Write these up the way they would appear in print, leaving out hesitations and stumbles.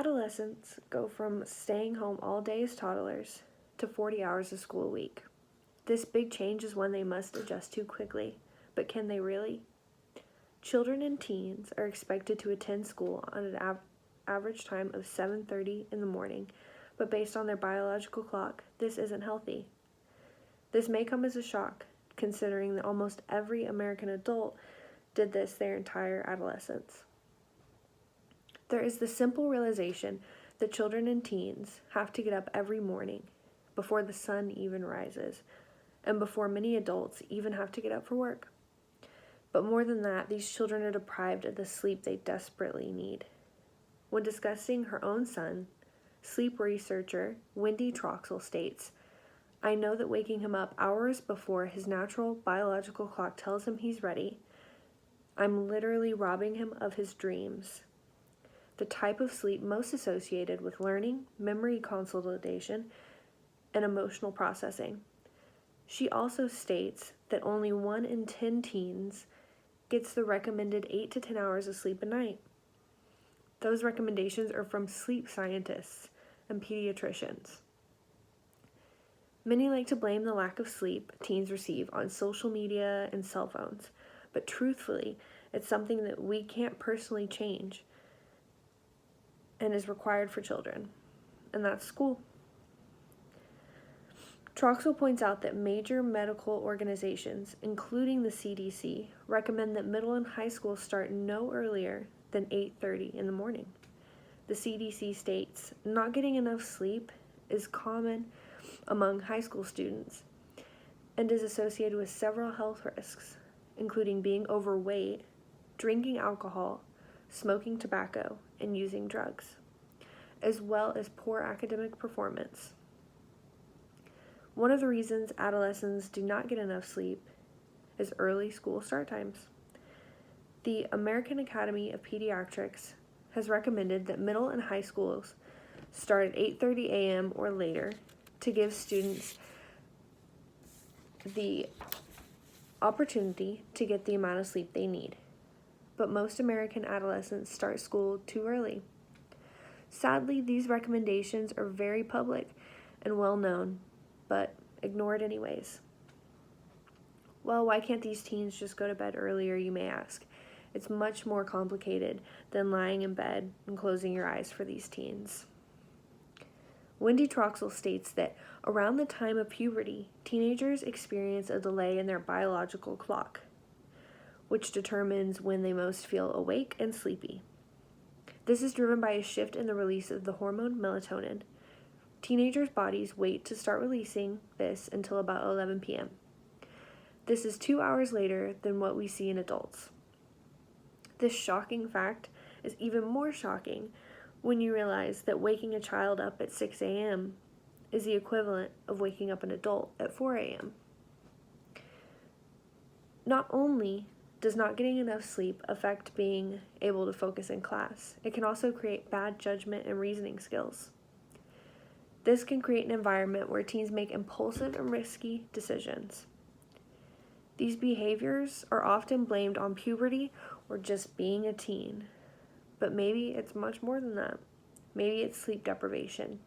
Adolescents go from staying home all day as toddlers to 40 hours of school a week. This big change is one they must adjust to quickly, but can they really? Children and teens are expected to attend school on an average time of 7:30 in the morning, but based on their biological clock, this isn't healthy. This may come as a shock, considering that almost every American adult did this their entire adolescence. There is the simple realization that children and teens have to get up every morning, before the sun even rises, and before many adults even have to get up for work. But more than that, these children are deprived of the sleep they desperately need. When discussing her own son, sleep researcher Wendy Troxel states, "I know that waking him up hours before his natural biological clock tells him he's ready, I'm literally robbing him of his dreams. The type of sleep most associated with learning, memory consolidation, and emotional processing." She also states that only 1 in 10 teens gets the recommended 8 to 10 hours of sleep a night. Those recommendations are from sleep scientists and pediatricians. Many like to blame the lack of sleep teens receive on social media and cell phones, but truthfully, it's something that we can't personally change and is required for children, and that's school. Troxel points out that major medical organizations, including the CDC, recommend that middle and high school start no earlier than 8:30 in the morning. The CDC states not getting enough sleep is common among high school students and is associated with several health risks, including being overweight, drinking alcohol, smoking tobacco, and using drugs, as well as poor academic performance. One of the reasons adolescents do not get enough sleep is early school start times. The American Academy of Pediatrics has recommended that middle and high schools start at 8:30 a.m. or later to give students the opportunity to get the amount of sleep they need. But most American adolescents start school too early. Sadly, these recommendations are very public and well known, but ignored anyways. Well, why can't these teens just go to bed earlier, you may ask? It's much more complicated than lying in bed and closing your eyes for these teens. Wendy Troxel states that around the time of puberty, teenagers experience a delay in their biological clock, which determines when they most feel awake and sleepy. This is driven by a shift in the release of the hormone melatonin. Teenagers' bodies wait to start releasing this until about 11 p.m. This is 2 hours later than what we see in adults. This shocking fact is even more shocking when you realize that waking a child up at 6 a.m. is the equivalent of waking up an adult at 4 a.m. Not only does not getting enough sleep affect being able to focus in class, it can also create bad judgment and reasoning skills. This can create an environment where teens make impulsive and risky decisions. These behaviors are often blamed on puberty or just being a teen, but maybe it's much more than that. Maybe it's sleep deprivation.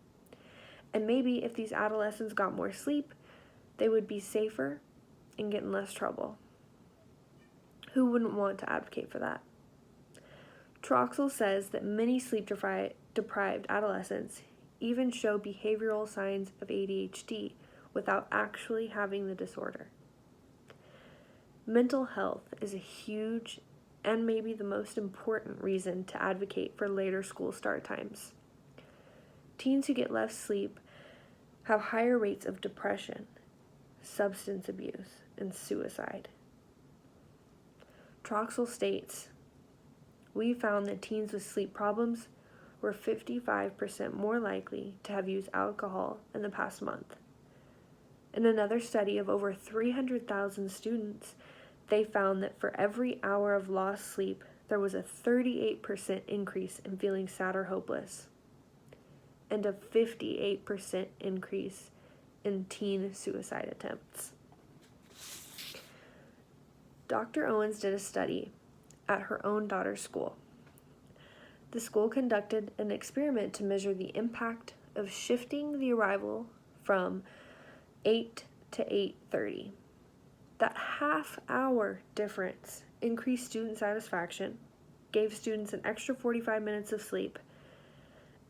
And maybe if these adolescents got more sleep, they would be safer and get in less trouble. Who wouldn't want to advocate for that? Troxel says that many sleep-deprived adolescents even show behavioral signs of ADHD without actually having the disorder. Mental health is a huge and maybe the most important reason to advocate for later school start times. Teens who get less sleep have higher rates of depression, substance abuse, and suicide. Troxel states, "We found that teens with sleep problems were 55% more likely to have used alcohol in the past month. In another study of over 300,000 students, they found that for every hour of lost sleep, there was a 38% increase in feeling sad or hopeless, and a 58% increase in teen suicide attempts." Dr. Owens did a study at her own daughter's school. the school conducted an experiment to measure the impact of shifting the arrival from 8 to 8:30. That half-hour difference increased student satisfaction, gave students an extra 45 minutes of sleep,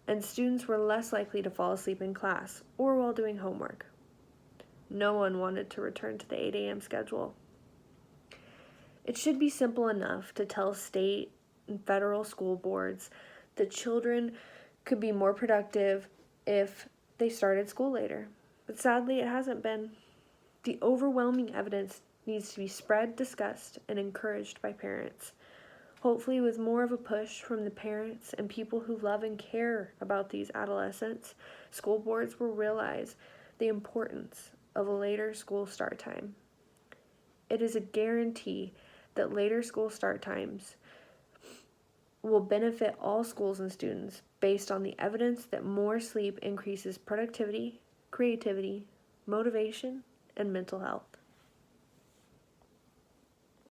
and students were less likely to fall asleep in class or while doing homework. No one wanted to return to the 8 a.m. schedule. It should be simple enough to tell state and federal school boards that children could be more productive if they started school later. But sadly, it hasn't been. The overwhelming evidence needs to be spread, discussed, and encouraged by parents. Hopefully, with more of a push from the parents and people who love and care about these adolescents, school boards will realize the importance of a later school start time. It is a guarantee that later school start times will benefit all schools and students based on the evidence that more sleep increases productivity, creativity, motivation, and mental health.